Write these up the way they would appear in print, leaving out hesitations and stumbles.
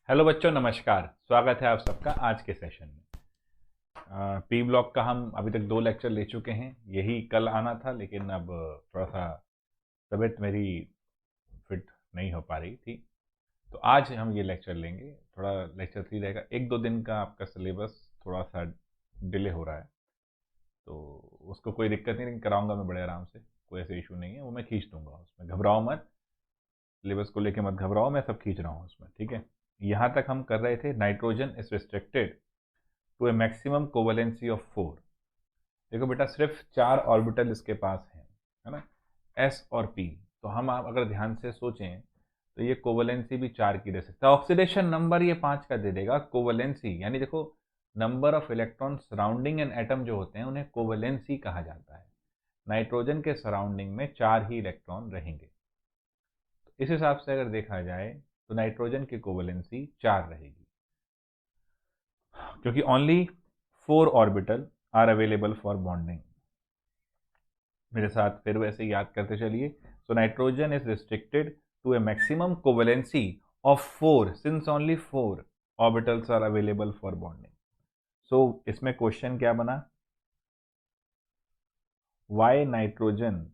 Hello बच्चों, नमस्कार। स्वागत है आप सबका आज के सेशन में। पी ब्लॉक का हम अभी तक 2 लेक्चर ले चुके हैं। यही कल आना था, लेकिन अब थोड़ा सा तबीयत मेरी फिट नहीं हो पा रही थी, तो आज हम ये लेक्चर लेंगे। थोड़ा लेक्चर 3 रहेगा। 1-2 दिन का आपका सिलेबस थोड़ा सा डिले हो रहा है, तो उसको कोई दिक्कत नहीं, लेकिन कराऊंगा मैं बड़े आराम से। कोई ऐसे इशू नहीं है, वो मैं खींच दूंगा। उसमें घबराओ मत, सिलेबस को लेके मत घबराओ, मैं सब खींच रहा हूँ उसमें, ठीक है। यहाँ तक हम कर रहे थे, nitrogen is restricted to a maximum covalency of 4। देखो बेटा, सिर्फ 4 ऑर्बिटल इसके पास हैं, है ना, एस और पी। तो हम आप अगर ध्यान से सोचें तो ये कोवेलेंसी भी 4 की दे सकता है। ऑक्सीडेशन नंबर ये 5 का दे देगा। कोवेलेंसी यानी देखो, number of electron surrounding an atom जो होते हैं उन्हें कोवेलेंसी कहा जाता है। नाइट्रोजन के सराउंडिंग में 4 ही इलेक्ट्रॉन रहेंगे। तो इस हिसाब से अगर देखा जाए तो नाइट्रोजन की कोवेलेंसी 4 रहेगी, क्योंकि only 4 orbital are available for bonding. मेरे साथ फिर वैसे याद करते चलिए। So nitrogen is restricted to a maximum covalency of 4 since only 4 orbitals are available for bonding. So इसमें क्वेश्चन क्या बना, why nitrogen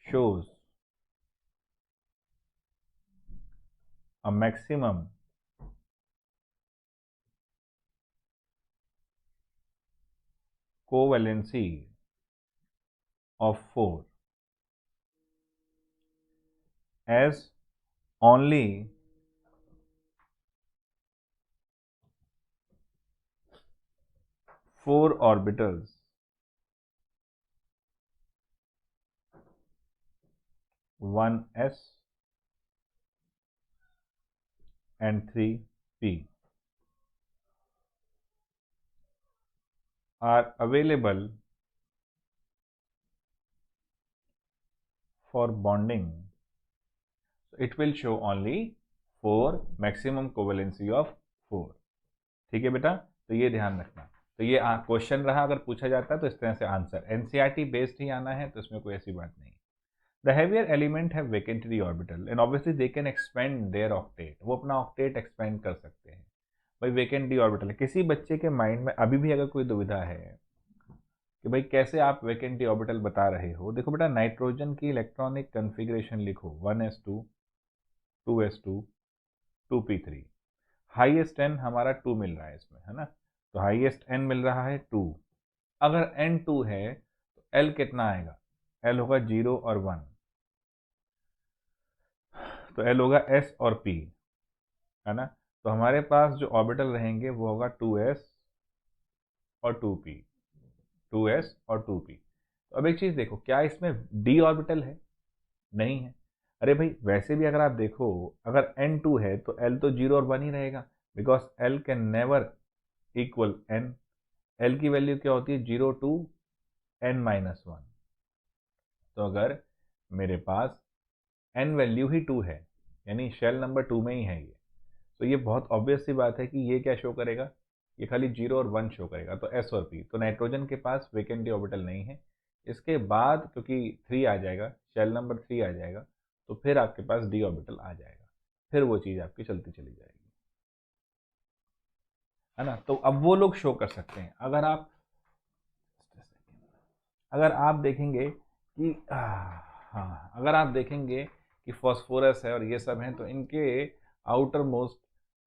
shows a maximum covalency of 4 as only 4 orbitals one s and 3 p are available for bonding. So it will show only 4 maximum covalency of 4। ठीक है बेटा, तो ये ध्यान रखना। तो ये क्वेश्चन रहा, अगर पूछा जाता है तो इस तरह से आंसर एनसीईआरटी बेस्ड ही आना है, तो इसमें कोई ऐसी बात नहीं। The heavier element have vacant d orbital and obviously they can expand their octet। वो अपना ऑक्टेट एक्सपेंड कर सकते हैं। भाई वेकेंट डी ऑर्बिटल है, किसी बच्चे के माइंड में अभी भी अगर कोई दुविधा है कि भाई कैसे आप वेकेंट डी ऑर्बिटल बता रहे हो, देखो बेटा, नाइट्रोजन की इलेक्ट्रॉनिक कन्फिग्रेशन लिखो, 1s2 2s2 2p3। Highest N हमारा 2 मिल रहा है इसमें, है ना, तो हाईएस्ट एन मिल रहा है 2। अगर एन 2 है तो एल कितना आएगा, एल होगा 0 और 1, तो एल होगा एस और पी, है ना। तो हमारे पास जो ऑर्बिटल रहेंगे वो होगा 2s और 2p, 2s और 2p। तो अब एक चीज देखो, क्या इसमें d ऑर्बिटल है? नहीं है। अरे भाई, वैसे भी अगर आप देखो, अगर n2 है तो l तो 0 और 1 ही रहेगा, because l can never equal n। l की वैल्यू क्या होती है, 0 टू n-1। तो अगर मेरे पास n वैल्यू ही 2 है, यानी शेल नंबर 2 में ही है ये, तो ये बहुत ऑब्वियस सी बात है कि ये क्या शो करेगा, ये खाली 0 और 1 शो करेगा, तो s और p। तो नाइट्रोजन के पास वेकेंट डी ऑर्बिटल नहीं है। इसके बाद क्योंकि 3 आ जाएगा, शेल नंबर 3 आ जाएगा, तो फिर आपके पास डी ऑर्बिटल आ जाएगा, फिर वो चीज़ आपकी चलती चली जाएगी, है ना। तो अब वो लोग शो कर सकते हैं। अगर आप देखेंगे कि हाँ, अगर आप देखेंगे कि फॉस्फोरस है और ये सब हैं, तो इनके आउटर मोस्ट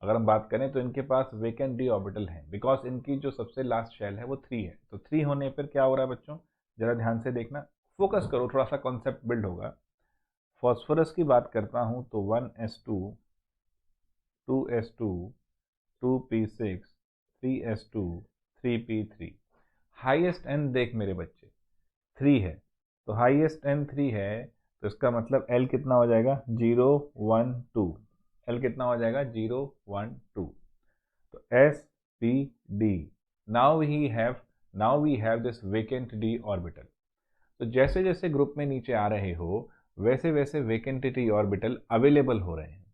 अगर हम बात करें तो इनके पास वेकेंट डी ऑर्बिटल है, बिकॉज इनकी जो सबसे लास्ट शेल है वो 3 है। तो 3 होने पर क्या हो रहा है बच्चों, जरा ध्यान से देखना, फोकस करो, थोड़ा सा कॉन्सेप्ट बिल्ड होगा। फॉस्फोरस की बात करता हूँ तो 1s2 2s2 2p6 3s2 3p3। Highest N देख मेरे बच्चे, 3 है, तो हाईएस्ट एन 3 है, तो इसका मतलब एल कितना हो जाएगा, 0 1 2। एल कितना हो जाएगा, 0 1 2। तो s p d, now we have this vacant d orbital. तो जैसे जैसे ग्रुप में नीचे आ रहे हो, वैसे वैसे वेकेंट डी ऑर्बिटल अवेलेबल हो रहे हैं,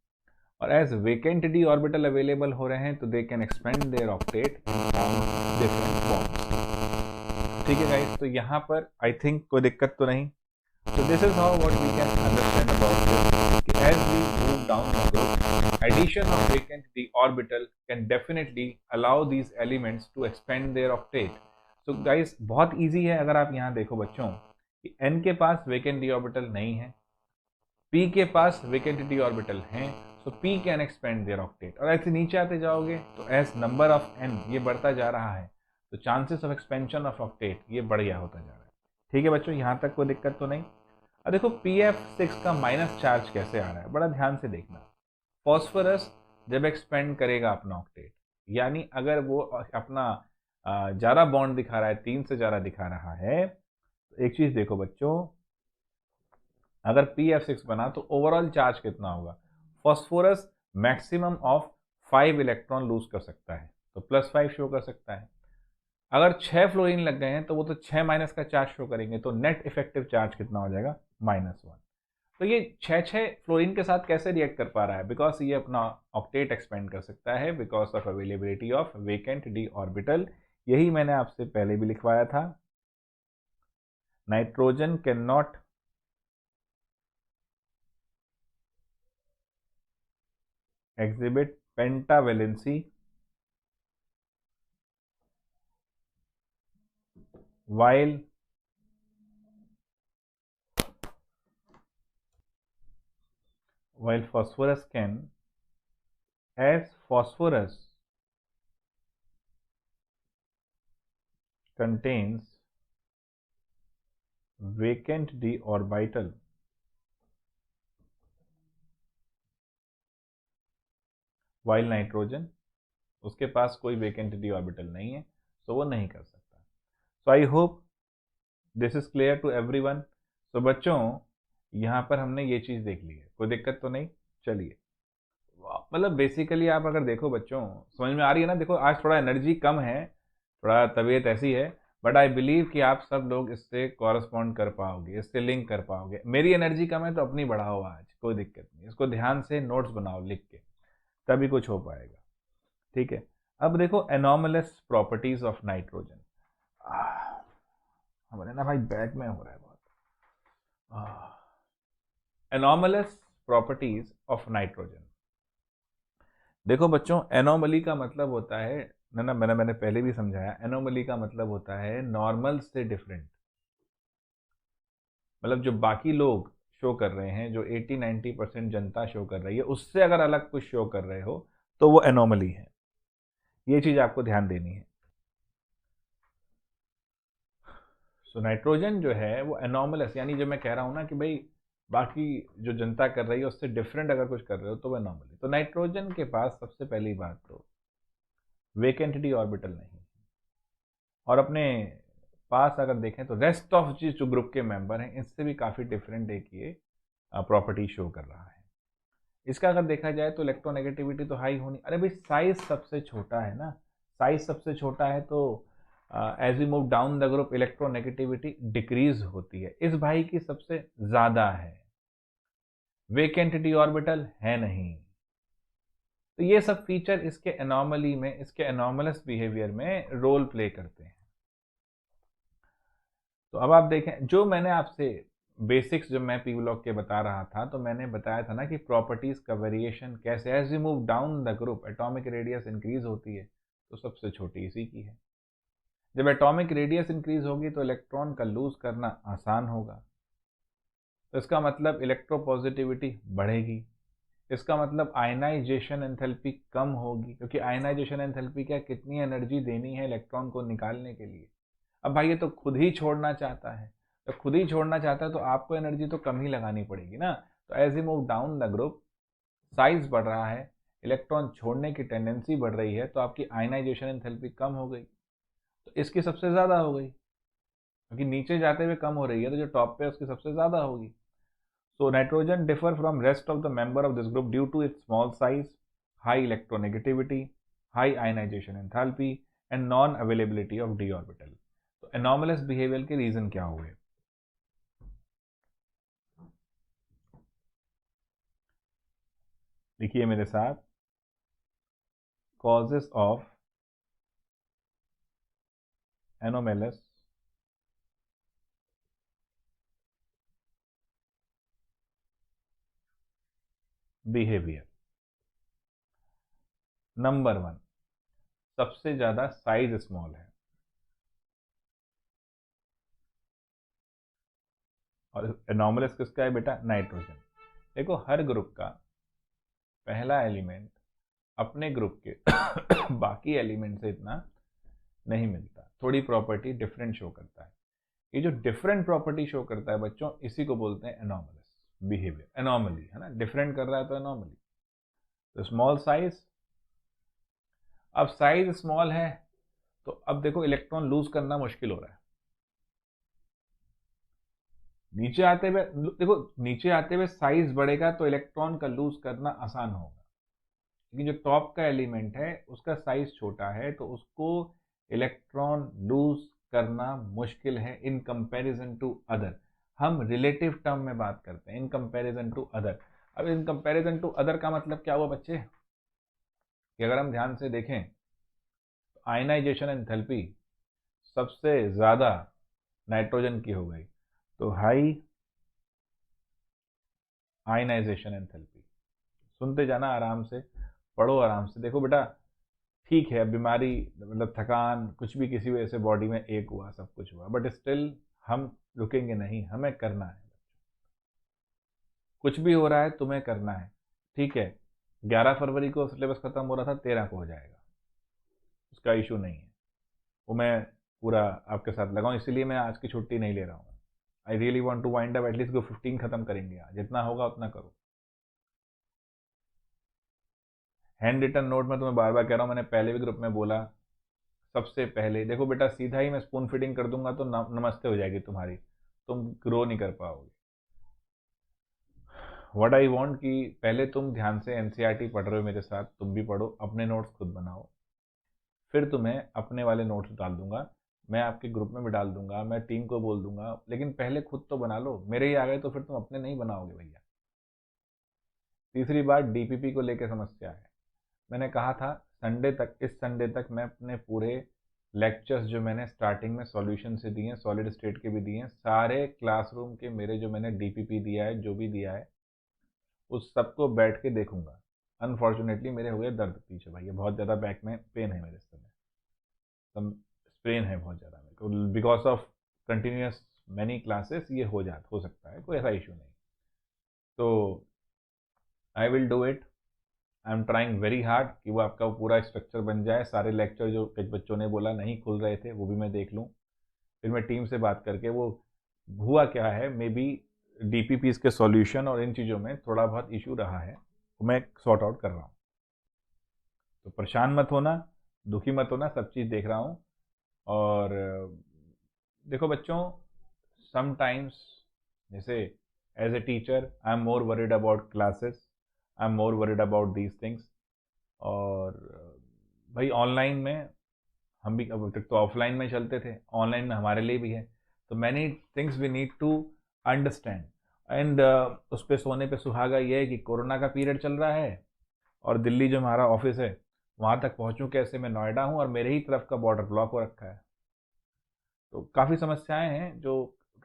और as vacant d orbital available हो रहे हैं तो they can expand their octet and form different bonds. ठीक है गाइस, तो यहाँ पर आई थिंक कोई दिक्कत तो नहीं। So this is how what we can understand about this, कि as we move down the group addition of vacant d orbital can definitely allow these elements to expand their octet. So guys बहुत easy है, अगर आप यहाँ देखो बच्चों कि n के पास vacant d orbital नहीं है, p के पास vacant d orbital हैं, so p can expand their octet। और ऐसे नीचे आते जाओगे तो as number of n ये बढ़ता जा रहा है तो chances of expansion of octet ये बढ़ गया होता जा रहा है। ठीक है बच्चों, यहाँ तक कोई दिक्कत तो नहीं। अब देखो pf6 का माइनस चार्ज कैसे आ रहा है, बड़ा ध्यान से देखना। फॉस्फोरस जब एक्सपेंड करेगा अपना ऑक्टेट, यानी अगर वो अपना ज़्यादा बॉन्ड दिखा रहा है, 3 से ज़्यादा दिखा रहा है, तो एक चीज़ देखो बच्चों, अगर pf6 बना तो ओवरऑल चार्ज कितना होगा। Phosphorus maximum of 5 electron lose कर सकता है, तो +5 शो कर सकता है। अगर 6 फ्लोरीन लग गए हैं तो वो तो 6 माइनस का चार्ज शो करेंगे, तो नेट इफेक्टिव चार्ज कितना हो जाएगा, -1। तो ये 6 फ्लोरीन के साथ कैसे रिएक्ट कर पा रहा है, बिकॉज ये अपना ऑक्टेट एक्सपेंड कर सकता है because of availability of vacant d orbital. यही मैंने आपसे पहले भी लिखवाया था, nitrogen can not exhibit pentavalency while phosphorus can, as phosphorus contains vacant d orbital while nitrogen उसके पास कोई वेकेंट डी ऑर्बिटल नहीं है, तो वो नहीं कर सकता। So I hope this is clear to everyone. तो बच्चों यहाँ पर हमने ये चीज़ देख ली है, कोई दिक्कत तो नहीं। चलिए, मतलब बेसिकली आप अगर देखो बच्चों, समझ में आ रही है ना। देखो आज थोड़ा एनर्जी कम है, थोड़ा तबीयत ऐसी है, बट आई बिलीव कि आप सब लोग इससे कॉरस्पॉन्ड कर पाओगे, इससे लिंक कर पाओगे। मेरी एनर्जी कम है तो अपनी बढ़ाओ आज, कोई दिक्कत नहीं। इसको ध्यान से नोट्स बनाओ लिख के, तभी कुछ हो पाएगा। ठीक है, अब देखो एनॉमलस प्रॉपर्टीज ऑफ नाइट्रोजन। हमारे ना भाई बैक में हो रहा है बहुत। Anomalous properties of nitrogen. देखो बच्चों, एनोमली का मतलब होता है ना मैंने पहले भी समझाया, एनोमली का मतलब होता है नॉर्मल से डिफरेंट। मतलब जो बाकी लोग शो कर रहे हैं, जो 80-90% जनता शो कर रही है, उससे अगर अलग कुछ शो कर रहे हो तो वो एनोमली है। ये चीज आपको ध्यान देनी है। सो नाइट्रोजन जो है वो एनोमलस, यानी जो मैं कह रहा हूं ना कि भाई बाकी जो जनता कर रही है उससे डिफरेंट अगर कुछ कर रहे हो तो वो एनोमली। तो नाइट्रोजन के पास सबसे पहली बात तो वेकेंट डी ऑर्बिटल नहीं, और अपने पास अगर देखें तो रेस्ट ऑफ जो ग्रुप के मेंबर हैं इससे भी काफ़ी डिफरेंट एक ये प्रॉपर्टी शो कर रहा है। इसका अगर देखा जाए तो इलेक्ट्रोनेगेटिविटी तो हाई होनी, अरे भाई साइज सबसे छोटा है ना, साइज सबसे छोटा है तो as we move down the group electronegativity decrease होती है। इस भाई की सबसे ज़्यादा है, वेकेंट डी ऑर्बिटल है नहीं। तो ये सब फीचर इसके एनॉमली में, इसके एनॉमलस बिहेवियर में रोल प्ले करते हैं। तो अब आप देखें, जो मैंने आपसे बेसिक्स जब मैं पी ब्लॉक के बता रहा था तो मैंने बताया था ना कि प्रॉपर्टीज का वेरिएशन कैसे, as you move down the group atomic radius increase होती है, तो सबसे छोटी इसी की है। जब एटॉमिक रेडियस इंक्रीज होगी तो इलेक्ट्रॉन का लूज करना आसान होगा, तो इसका मतलब इलेक्ट्रोपॉजिटिविटी बढ़ेगी। इसका मतलब आयनाइजेशन एंथैल्पी कम होगी, क्योंकि आयनाइजेशन एंथैल्पी क्या, कितनी एनर्जी देनी है इलेक्ट्रॉन को निकालने के लिए। अब भाई ये तो खुद ही छोड़ना चाहता है, तो खुद ही छोड़ना चाहता है तो आपको एनर्जी तो कम ही लगानी पड़ेगी ना। तो as you move down the group size बढ़ रहा है, इलेक्ट्रॉन छोड़ने की टेंडेंसी बढ़ रही है, तो आपकी आयनाइजेशन एंथैल्पी कम हो गई, तो इसकी सबसे ज़्यादा हो गई, क्योंकि नीचे जाते हुए कम हो रही है तो जो टॉप पे है उसकी सबसे ज़्यादा होगी। So nitrogen differ from rest of the member of this group due to its small size, high electronegativity, high ionization enthalpy and non-availability of d orbital। तो anomalous behavior के रीजन क्या हुए? लिखिए मेरे साथ, causes of anomalous behavior। Number 1, सबसे ज्यादा size small है। और एनॉमलस किसका है बेटा? नाइट्रोजन। देखो हर ग्रुप का पहला एलिमेंट अपने ग्रुप के बाकी एलिमेंट से इतना नहीं मिलता, थोड़ी प्रॉपर्टी डिफरेंट शो करता है। ये जो डिफरेंट प्रॉपर्टी शो करता है बच्चों, इसी को बोलते हैं एनॉमलस बिहेवियर, एनॉमली, है ना, डिफरेंट कर रहा है तो एनॉमली। तो स्मॉल साइज, अब साइज स्मॉल है तो अब देखो इलेक्ट्रॉन लूज करना मुश्किल हो रहा है। नीचे आते हुए देखो, नीचे आते हुए साइज बढ़ेगा तो इलेक्ट्रॉन का लूज करना आसान होगा, लेकिन जो टॉप का एलिमेंट है उसका साइज छोटा है तो उसको इलेक्ट्रॉन लूज करना मुश्किल है इन कंपैरिजन टू अदर। हम रिलेटिव टर्म में बात करते हैं, इन कंपैरिजन टू अदर। अब इन कंपैरिजन टू अदर का मतलब क्या हुआ बच्चे, कि अगर हम ध्यान से देखें तो आयनाइजेशन एंथैल्पी सबसे ज्यादा नाइट्रोजन की हो गई, तो हाई आयनाइजेशन एंथैल्पी। सुनते जाना आराम से, पढ़ो आराम से। देखो बेटा, ठीक है बीमारी मतलब थकान कुछ भी किसी वजह से बॉडी में एक हुआ, सब कुछ हुआ, बट स्टिल हम रुकेंगे नहीं, हमें करना है। कुछ भी हो रहा है तुम्हें करना है, ठीक है। 11 फरवरी को सिलेबस खत्म हो रहा था, 13 को हो जाएगा, उसका इशू नहीं है। वो मैं पूरा आपके साथ लगाऊं, इसीलिए मैं आज की छुट्टी नहीं ले रहा हूँ। I really want to wind up, at least को 15 खत्म करेंगे आज, जितना होगा उतना करो। हैंड रिटन नोट में तुम्हें बार बार कह रहा हूँ, मैंने पहले भी ग्रुप में बोला, सबसे पहले देखो बेटा, सीधा ही मैं स्पून फीडिंग कर दूंगा तो नमस्ते हो जाएगी तुम्हारी, तुम ग्रो नहीं कर पाओगे। व्हाट आई वांट कि पहले तुम ध्यान से एनसीईआरटी पढ़ रहे हो मेरे साथ, तुम भी पढ़ो, अपने नोट्स खुद बनाओ, फिर तुम्हें अपने वाले नोट्स डाल दूंगा, मैं आपके ग्रुप में भी डाल दूंगा, मैं टीम को बोल दूंगा, लेकिन पहले खुद तो बना लो। मेरे ही आ गए तो फिर तुम अपने नहीं बनाओगे भैया। तीसरी बात, डीपीपी को लेकर समस्या है। मैंने कहा था संडे तक, इस संडे तक मैं अपने पूरे लेक्चर्स जो मैंने स्टार्टिंग में सॉल्यूशन से दिए हैं, सॉलिड स्टेट के भी दिए हैं, सारे क्लासरूम के मेरे जो मैंने डीपीपी दिया है, जो भी दिया है, उस सबको बैठ के देखूंगा। अनफॉर्चुनेटली मेरे हुए दर्द पीछे भैया, बहुत ज़्यादा बैक में पेन है मेरे इस समय, सब स्ट्रेन है बहुत ज़्यादा मेरे को, because of continuous many classes. ये हो सकता है, कोई ऐसा इशू नहीं। तो I will do it, I am trying very hard कि वो आपका पूरा स्ट्रक्चर बन जाए। सारे लेक्चर जो कुछ बच्चों ने बोला नहीं खुल रहे थे वो भी मैं देख लूँ, फिर मैं टीम से बात करके वो हुआ क्या है, मे बी डीपीपीज के सॉल्यूशन और इन चीज़ों में थोड़ा बहुत इशू रहा है, वो मैं सॉर्ट आउट कर रहा हूँ। तो परेशान मत होना, दुखी मत होना, सब चीज़ देख रहा हूँ। और देखो बच्चों, समटाइम्स जैसे as a teacher I am more worried about classes, I am more worried about these things. और भाई ऑनलाइन में हम भी अब तक तो ऑफलाइन में चलते थे, ऑनलाइन में हमारे लिए भी है, तो many things we need to understand. And उस पे सोने पे सुहागा ये है कि कोरोना का पीरियड चल रहा है और दिल्ली जो हमारा ऑफिस है वहाँ तक पहुँचूँ कैसे, मैं नोएडा हूँ और मेरे ही तरफ का बॉर्डर ब्लॉक हो रखा है। तो काफ़ी समस्याएं हैं जो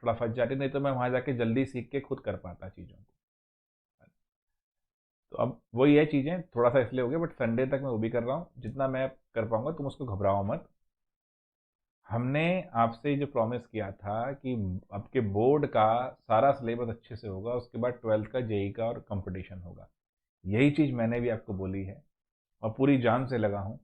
थोड़ा फंस जाती, नहीं तो मैं वहाँ जाके जल्दी सीख के खुद कर पाता चीज़ों को। तो अब वही है, चीज़ें थोड़ा सा इसलिए हो गया, बट संडे तक मैं वो भी कर रहा हूँ, जितना मैं कर पाऊंगा, तुम उसको घबराओ मत। हमने आपसे जो प्रॉमिस किया था कि आपके बोर्ड का सारा सिलेबस अच्छे से होगा, उसके बाद 12th का जेई का और कंपटीशन होगा, यही चीज़ मैंने भी आपको बोली है और पूरी जान से लगा हूँ।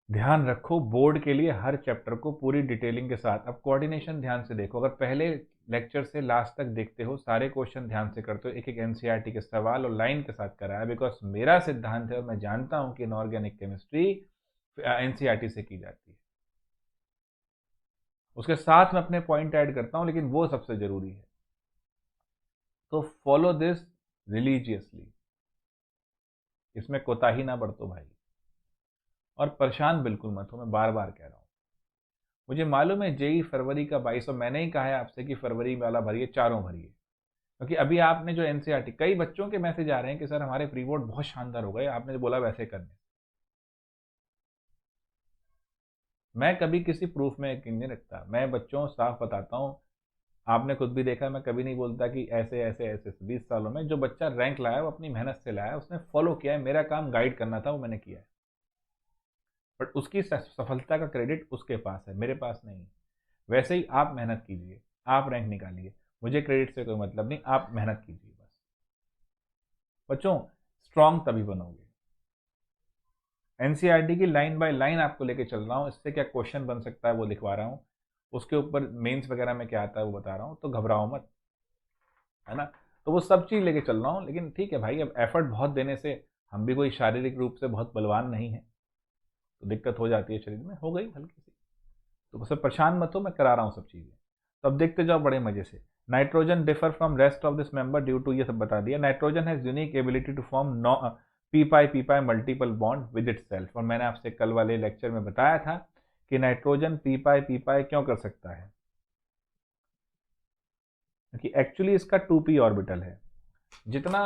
ध्यान रखो बोर्ड के लिए हर चैप्टर को पूरी डिटेलिंग के साथ। अब कोऑर्डिनेशन ध्यान से देखो, अगर पहले लेक्चर से लास्ट तक देखते हो, सारे क्वेश्चन ध्यान से करते हो, एक एक एनसीईआरटी के सवाल और लाइन के साथ कराया, बिकॉज मेरा सिद्धांत है और मैं जानता हूं कि इनऑर्गेनिक केमिस्ट्री एनसीईआरटी से की जाती है। उसके साथ में अपने पॉइंट ऐड करता हूं, लेकिन वो सबसे जरूरी है। तो फॉलो दिस रिलीजियसली, इसमें कोताही ना बरतो भाई। और परेशान बिल्कुल मत हो, मैं बार बार कह रहा हूं। मुझे मालूम है जेई फरवरी का 22, और मैंने ही कहा है आपसे कि फरवरी वाला भरिए, चारों भरिए, क्योंकि अभी आपने जो एनसीईआरटी, कई बच्चों के मैसेज आ रहे हैं कि सर हमारे प्री बोर्ड बहुत शानदार हो गए, आपने जो बोला वैसे करने। मैं कभी किसी प्रूफ में यकीन नहीं रखता, मैं बच्चों साफ बताता हूँ, आपने खुद भी देखा, मैं कभी नहीं बोलता कि ऐसे ऐसे ऐसे 20 सालों में जो बच्चा रैंक लाया वो अपनी मेहनत से लाया, उसने फॉलो किया है, मेरा काम गाइड करना था, वो मैंने किया है, बट उसकी सफलता का क्रेडिट उसके पास है, मेरे पास नहीं है। वैसे ही आप मेहनत कीजिए, आप रैंक निकालिए, मुझे क्रेडिट से कोई मतलब नहीं, आप मेहनत कीजिए बस। बच्चों, स्ट्रांग तभी बनोगे। एनसीईआरटी की लाइन बाय लाइन आपको लेके चल रहा हूँ, इससे क्या क्वेश्चन बन सकता है वो लिखवा रहा हूँ, उसके ऊपर मेंस वगैरह में क्या आता है वो बता रहा हूँ, तो घबराओ मत, है ना। तो वो सब चीज़ लेके चल रहा हूँ, लेकिन ठीक है भाई, अब एफर्ट बहुत देने से हम भी कोई शारीरिक रूप से बहुत बलवान नहीं है, तो दिक्कत हो जाती है शरीर में, हो गई हल्की सी, तो सब परेशान मत हो, मैं करा रहा हूँ सब चीज़ें। तो अब देखते जाओ बड़े मजे से। Nitrogen differ from rest of this member due to, ये सब बता दिया। Nitrogen has unique ability to form p pi multiple bond with itself, और मैंने आपसे कल वाले लेक्चर में बताया था कि नाइट्रोजन पी पाई क्यों कर सकता है, क्योंकि एक्चुअली इसका 2p ऑर्बिटल है। जितना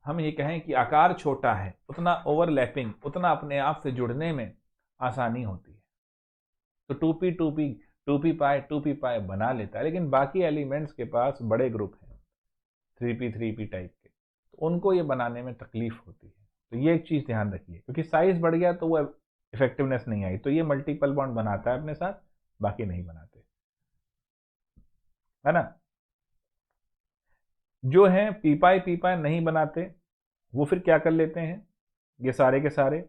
हम ये कहें कि आकार छोटा है, उतना ओवरलैपिंग, उतना अपने आप से जुड़ने में आसानी होती है। तो 2p पाई बना लेता है, लेकिन बाकी एलिमेंट्स के पास बड़े ग्रुप हैं, 3p टाइप के, तो उनको ये बनाने में तकलीफ होती है। तो ये एक चीज़ ध्यान रखिए, क्योंकि साइज बढ़ गया तो वो इफेक्टिवनेस नहीं आई, तो ये मल्टीपल बॉन्ड बनाता है अपने साथ, बाकी नहीं बनाते, है ना। जो है पी पाई नहीं बनाते, वो फिर क्या कर लेते हैं, ये सारे के सारे,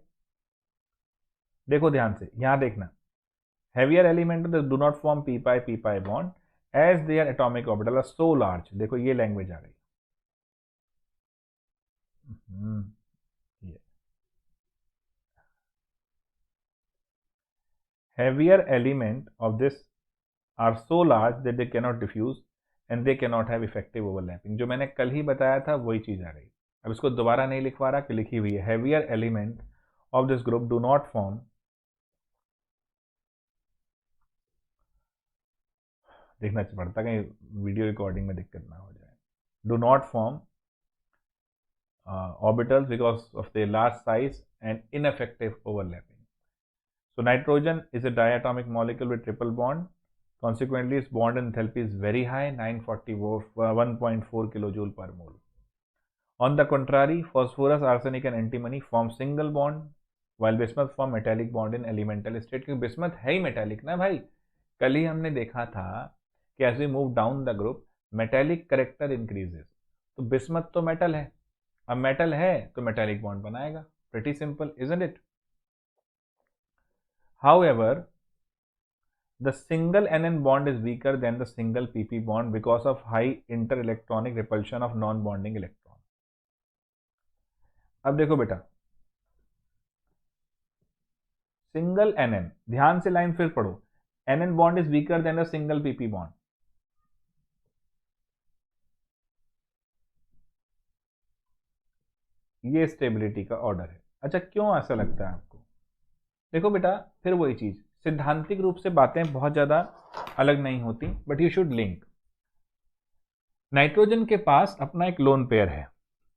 देखो ध्यान से, यहां देखना, heavier element do not form p pi bond as their atomic orbital are so large। देखो ये लैंग्वेज आ गई, ये heavier element of this are so large that they cannot diffuse and they cannot have effective overlapping। जो मैंने कल ही बताया था वही चीज आ गई। अब इसको दोबारा नहीं लिखवा रहा कि लिखी हुई है, heavier element of this group do not form, देखना पड़ता कहीं वीडियो रिकॉर्डिंग में दिक्कत ना हो जाए, do not form orbitals because of their large size and ineffective overlapping। So nitrogen is a diatomic molecule with triple bond. Consequently, its bond enthalpy is very high, 1.4 kilojoule per mole. On the contrary, phosphorus, arsenic and antimony form single bond, while bismuth form metallic bond in elemental state। क्योंकि bismuth है ही metallic ना भाई, कल ही हमने देखा था कि as we move down the group, metallic character increases। तो bismuth तो metal है, अब मेटल है तो मेटालिक बॉन्ड बनाएगा, pretty simple, isn't it? However, the single NN bond is weaker than the single PP bond because of high interelectronic repulsion of non-bonding electron। अब देखो बेटा, सिंगल NN, ध्यान से लाइन फिर पढ़ो, NN bond is weaker than the single PP bond। ये stability का order है। अच्छा, क्यों ऐसा लगता है आपको? देखो बेटा, फिर वही चीज, सिद्धांतिक रूप से बातें बहुत ज्यादा अलग नहीं होती, but you should link. Nitrogen के पास अपना एक लोन पेयर है,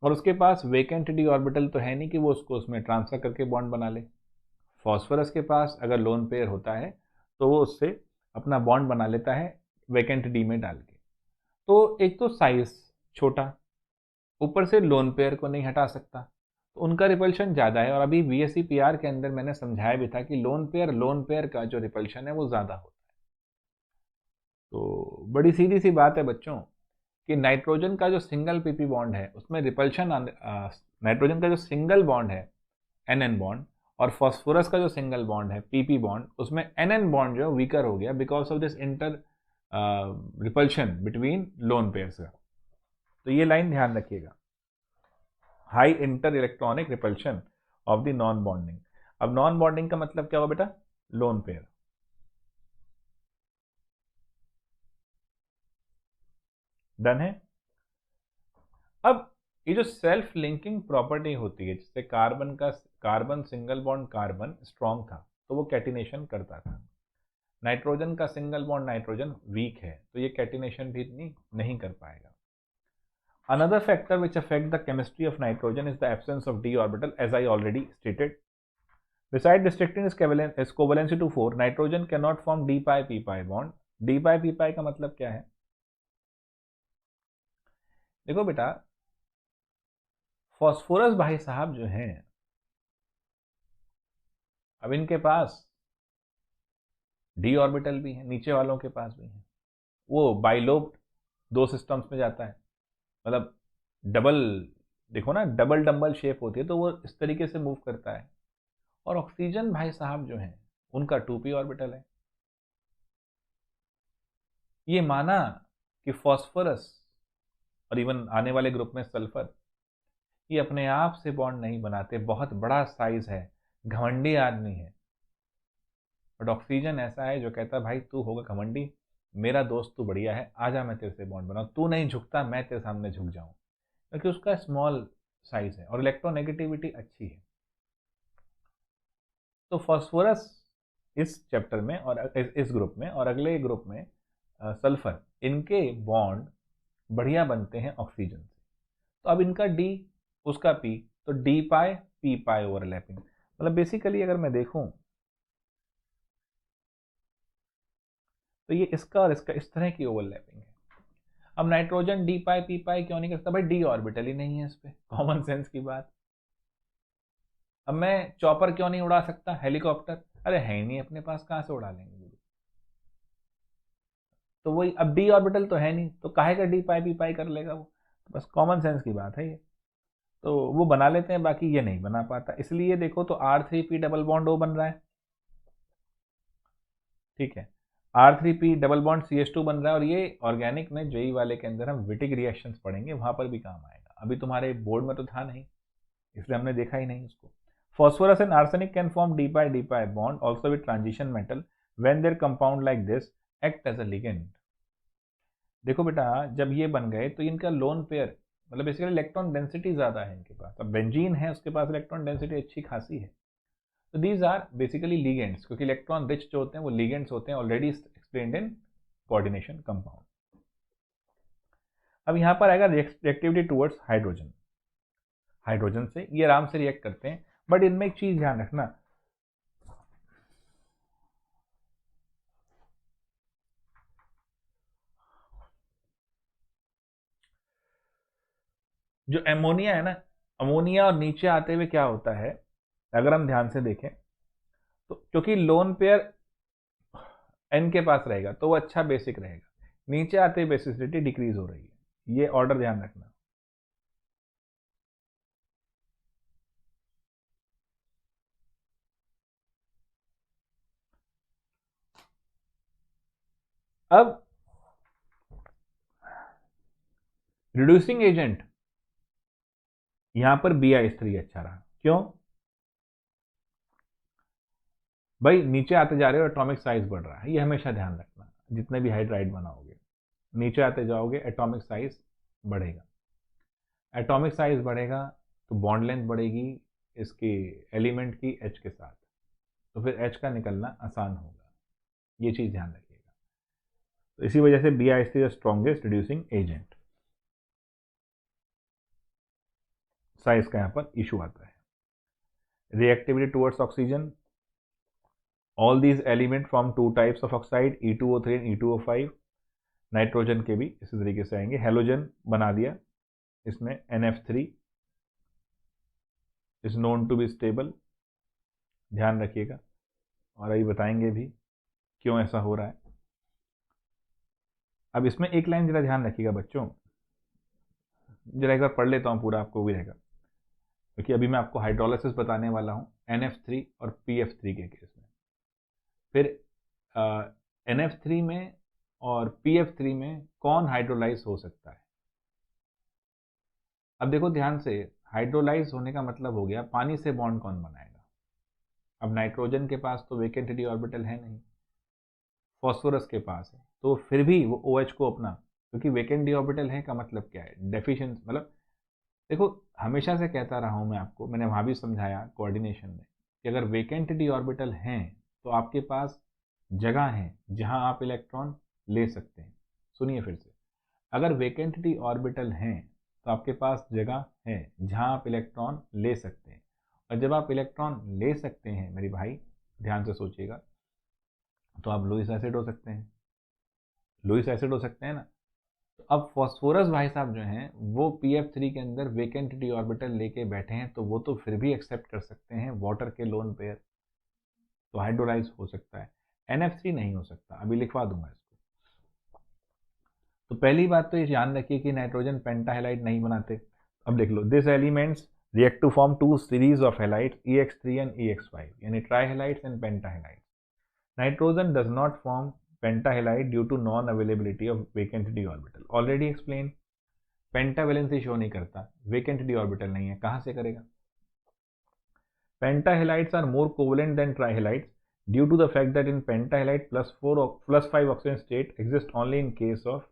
और उसके पास वेकेंट डी ऑर्बिटल तो है नहीं कि वो उसको उसमें ट्रांसफर करके बॉन्ड बना ले। फॉस्फोरस के पास अगर लोन पेयर होता है तो वो उससे अपना बॉन्ड बना लेता है वेकेंट डी में डाल के। तो एक तो साइज छोटा, ऊपर से लोन पेयर को नहीं हटा सकता, तो उनका रिपल्शन ज़्यादा है। और अभी VSEPR के अंदर मैंने समझाया भी था कि लोन पेयर का जो रिपल्शन है वो ज़्यादा होता है। तो बड़ी सीधी सी बात है बच्चों कि नाइट्रोजन का जो सिंगल PP बॉन्ड है उसमें रिपल्शन, नाइट्रोजन का जो सिंगल बॉन्ड है NN बॉन्ड, और फॉस्फोरस का जो सिंगल बॉन्ड है PP बॉन्ड, उसमें NN बॉन्ड जो वीकर हो गया because of this inter repulsion between lone pairs का। तो ये लाइन ध्यान रखिएगा, high inter electronic repulsion of the non bonding. अब नॉन बॉन्डिंग का मतलब क्या हुआ बेटा? Lone pair. डन है। अब ये जो सेल्फ लिंकिंग प्रॉपर्टी होती है, जिससे carbon single bond carbon strong था तो वो कैटिनेशन करता था, नाइट्रोजन का सिंगल बॉन्ड नाइट्रोजन वीक है तो ये कैटिनेशन भी नहीं कर पाएगा। Another factor which affect the chemistry of nitrogen is the absence of d orbital, as I already stated. Besides restricting its covalency to 4, nitrogen cannot form d pi p pi bond। d pi p pi का मतलब क्या है? देखो बेटा, phosphorus भाई साहब जो हैं, अब इनके पास डी ऑर्बिटल भी है, नीचे वालों के पास भी है। वो बाइलोब दो सिस्टम्स में जाता है, मतलब डबल, देखो ना, डबल डम्बल शेप होती है तो वो इस तरीके से मूव करता है। और ऑक्सीजन भाई साहब जो हैं, उनका 2p ऑर्बिटल है। ये माना कि फॉस्फोरस और इवन आने वाले ग्रुप में सल्फर, ये अपने आप से बॉन्ड नहीं बनाते, बहुत बड़ा साइज है, घमंडी आदमी है। बट ऑक्सीजन ऐसा है जो कहता है भाई तू होगा घमंडी, मेरा दोस्त तू बढ़िया है, आजा मैं तेरे से बॉन्ड बनाऊं, तू नहीं झुकता मैं तेरे सामने झुक जाऊं, क्योंकि उसका स्मॉल साइज है और इलेक्ट्रोनेगेटिविटी अच्छी है। तो फॉस्फोरस इस चैप्टर में और इस ग्रुप में और अगले ग्रुप में सल्फर, इनके बॉन्ड बढ़िया बनते हैं ऑक्सीजन से। तो अब इनका डी, उसका पी, तो डी पाए पी पाए ओवरलैपिंग, मतलब बेसिकली अगर मैं देखूं तो ये इसका और इसका इस तरह की ओवरलैपिंग है। अब नाइट्रोजन डी पाए पी पाए क्यों नहीं करता भाई, डी ऑर्बिटल ही नहीं है इस पे, कॉमन सेंस की बात। अब मैं चॉपर क्यों नहीं उड़ा सकता, हेलीकॉप्टर, अरे है ही नहीं अपने पास, कहां से उड़ा लेंगे। तो वही, अब डी ऑर्बिटल तो है नहीं तो काहे का डी पाई पी पाई कर लेगा वो, तो बस कॉमन सेंस की बात है ये। तो वो बना लेते हैं, बाकी ये नहीं बना पाता, इसलिए देखो तो R3P डबल बॉन्ड ओ बन रहा है, ठीक है, R3P डबल बॉन्ड CH2 बन रहा है। और ये ऑर्गेनिक में जेई वाले के अंदर हम विटिक रिएक्शंस पढ़ेंगे, वहां पर भी काम आएगा, अभी तुम्हारे बोर्ड में तो था नहीं इसलिए हमने देखा ही नहीं उसको। Phosphorus and arsenic can form d pi bond also with transition metal when their compound like this act as a ligand। देखो बेटा, जब ये बन गए तो इनका लोन पेयर, मतलब बेसिकली इलेक्ट्रॉन डेंसिटी ज्यादा है इनके पास। अब बेंजीन है उसके पास इलेक्ट्रॉन डेंसिटी अच्छी खासी है। तो दीज आर बेसिकली लीगेंड्स, क्योंकि इलेक्ट्रॉन रिच जो होते हैं वो लीगेंड्स होते हैं, already explained in coordination compound. अब यहां पर आएगा रिएक्टिविटी टुवर्ड्स हाइड्रोजन। हाइड्रोजन से ये आराम से रिएक्ट करते हैं, बट इनमें एक चीज ध्यान रखना, जो एमोनिया है ना, अमोनिया और नीचे आते हुए क्या होता है, अगर हम ध्यान से देखें तो क्योंकि लोन पेयर एन के पास रहेगा तो वो अच्छा बेसिक रहेगा, नीचे आते ही बेसिसिटी डिक्रीज हो रही है, ये ऑर्डर ध्यान रखना। अब रिड्यूसिंग एजेंट यहां पर BiH3 अच्छा रहा, क्यों भाई, नीचे आते जा रहे हो एटॉमिक साइज बढ़ रहा है, ये हमेशा ध्यान रखना, जितने भी हाइड्राइड बनाओगे नीचे आते जाओगे एटॉमिक साइज बढ़ेगा, एटॉमिक साइज बढ़ेगा तो बॉन्ड लेंथ बढ़ेगी इसके एलिमेंट की H के साथ, तो फिर H का निकलना आसान होगा, ये चीज ध्यान रखिएगा। तो इसी वजह से BiH3 strongest reducing agent, size का यहाँ पर इशू आता है। Reactivity towards oxygen, all these element form two types of oxide, E2O3 and E2O5। Nitrogen के भी इसी तरीके से आएंगे, हेलोजन बना दिया इसमें NF3 is known to be stable, ध्यान रखिएगा, और अभी बताएंगे भी क्यों ऐसा हो रहा है। अब इसमें एक लाइन जरा ध्यान रखिएगा बच्चों, जरा एक बार पढ़ लेता हूँ पूरा, आपको भी रहेगा, क्योंकि अभी मैं आपको हाइड्रोलिसिस बताने वाला हूँ NF3 और PF3 के केस में। फिर NF3 में और PF3 में कौन हाइड्रोलाइज हो सकता है। अब देखो ध्यान से, हाइड्रोलाइज होने का मतलब हो गया पानी से बॉन्ड कौन बनाएगा। अब नाइट्रोजन के पास तो वेकेंट डी ऑर्बिटल है नहीं, फॉस्फोरस के पास है, तो फिर भी वो OH को अपना, क्योंकि वेकेंट डी ऑर्बिटल है का मतलब क्या है, डेफिशिएंस, मतलब देखो हमेशा से कहता रहा हूं मैं आपको, मैंने वहां भी समझाया कोऑर्डिनेशन में कि अगर वेकेंट डी ऑर्बिटल हैं तो आपके पास जगह है जहां आप इलेक्ट्रॉन ले सकते हैं। सुनिए फिर से, अगर वेकेंट डी ऑर्बिटल हैं तो आपके पास जगह है जहां आप इलेक्ट्रॉन ले सकते हैं, और जब आप इलेक्ट्रॉन ले सकते हैं मेरे भाई, ध्यान से सोचिएगा, तो आप लुईस एसिड हो सकते हैं, लुईस एसिड हो सकते हैं ना। तो तो अब फॉस्फोरस भाई साहब जो हैं वो PF3 के अंदर वेकेंट डी ऑर्बिटल लेके बैठे हैं, तो वो तो फिर भी एक्सेप्ट कर सकते हैं वाटर के लोन पेयर, तो हाइड्रोलाइज हो सकता है। NF3 नहीं हो सकता, अभी लिखवा दूंगा इसको। तो पहली बात तो ये ध्यान रखिए कि नाइट्रोजन पेंटाहेलाइड नहीं बनाते। अब देख लो, this elements react to form two series of halides EX3 and EX5, यानी ट्राइहेलाइड्स and पेंटाहेलाइड्स। Nitrogen does not form pentahalide due to non-availability of vacant d orbital. Already explained. Pentavalency show नहीं करता, vacant d orbital नहीं है, कहां से करेगा? Pentahalides are more covalent than trihalides due to the fact that in pentahalide +5 oxygen state exist only in case of,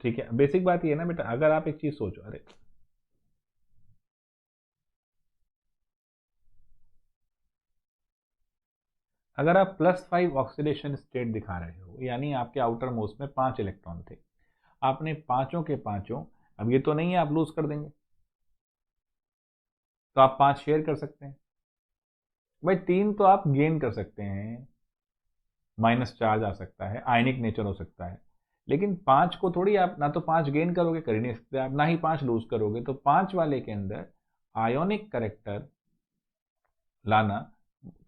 ठीक है। Basic बात ये है ना बेटा, अगर आप एक चीज सोचो, अरे अगर आप +5 ऑक्सीडेशन स्टेट दिखा रहे हो, यानी आपके आउटर मोस्ट में 5 इलेक्ट्रॉन थे, आपने पांचों के पांचों, अब ये तो नहीं है आप लूज कर देंगे, तो आप 5 शेयर कर सकते हैं भाई, 3 तो आप गेन कर सकते हैं, माइनस चार्ज आ सकता है, आयनिक नेचर हो सकता है, लेकिन 5 को थोड़ी आप ना तो 5 गेन करोगे, कर ही नहीं सकते आप, ना ही 5 लूज करोगे, तो 5 वाले के अंदर आयोनिक करेक्टर लाना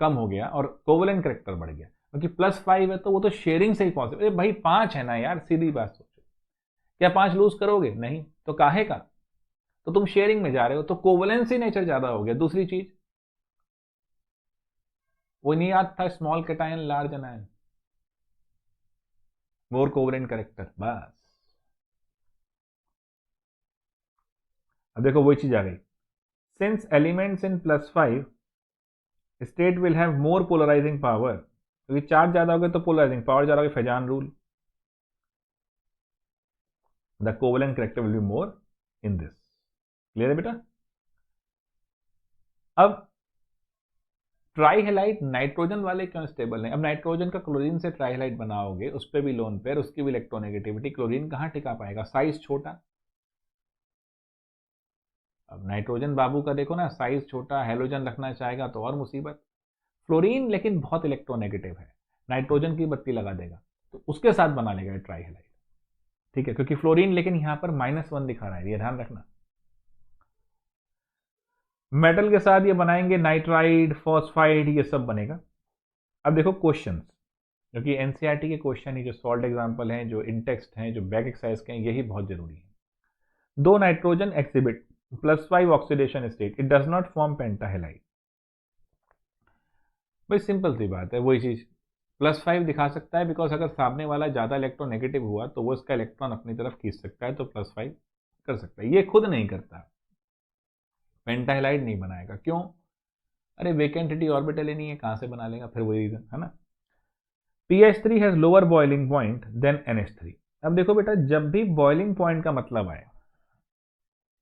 कम हो गया और कोवेलेंट करेक्टर बढ़ गया, क्योंकि +5 है तो वो तो शेयरिंग से ही पॉसिबल। भाई 5 है ना यार, सीधी बात सोचो, क्या 5 लूज करोगे? नहीं, तो काहे का, तो तुम शेयरिंग में जा रहे हो, तो कोवेलेंसी नेचर ज्यादा हो गया। दूसरी चीज वो नहीं याद था, small cation large anion, more covalent character, बस। अब देखो वही चीज आ गई, since elements in +5 state will have more polarising power, क्योंकि चार्ज ज्यादा हो गया तो पोलराइजिंग पावर ज्यादा होगी, Fajans rule, the covalent character will be more in this. Clear है बेटा? अब ट्राइहेलाइड नाइट्रोजन वाले क्यों स्टेबल है? अब नाइट्रोजन का क्लोरीन से ट्राइहेलाइड बनाओगे, उस पर भी लोन पेयर, उसकी भी इलेक्ट्रोनेगेटिविटी, क्लोरीन कहां टिका पाएगा? साइज छोटा। अब नाइट्रोजन बाबू का देखो ना, साइज छोटा, हेलोजन रखना चाहेगा तो और मुसीबत। फ्लोरीन लेकिन बहुत इलेक्ट्रोनेगेटिव है, नाइट्रोजन की बत्ती लगा देगा, तो उसके साथ बना लेगा ट्राइहेलाइड, ठीक है, क्योंकि फ्लोरीन लेकिन यहां पर -1 दिखा रहा है, ये ध्यान रखना। मेटल के साथ ये बनाएंगे नाइट्राइड, फॉस्फाइड, ये सब बनेगा। अब देखो क्वेश्चंस, क्योंकि एनसीईआरटी के क्वेश्चन ही जो सॉल्ट एग्जांपल हैं, जो इन टेक्स्ट हैं, जो बैक एक्सरसाइज के हैं, यही बहुत जरूरी है। दो nitrogen exhibit +5 oxidation state, it does not form pentahalide. भाई सिंपल सी बात है, वही चीज +5 दिखा सकता है, बिकॉज अगर सामने वाला ज्यादा इलेक्ट्रोनेगेटिव हुआ तो वो इसका इलेक्ट्रॉन अपनी तरफ खींच सकता है, तो +5 कर सकता है। ये खुद नहीं करता, पेंटाहेलाइड नहीं बनाएगा, क्यों? अरे वेकेंट डी ऑर्बिटल ही नहीं है, कहां से बना लेगा? फिर वही रीजन है ना। PH3 has lower boiling point than NH3। अब देखो बेटा, जब भी बॉइलिंग पॉइंट का मतलब आए,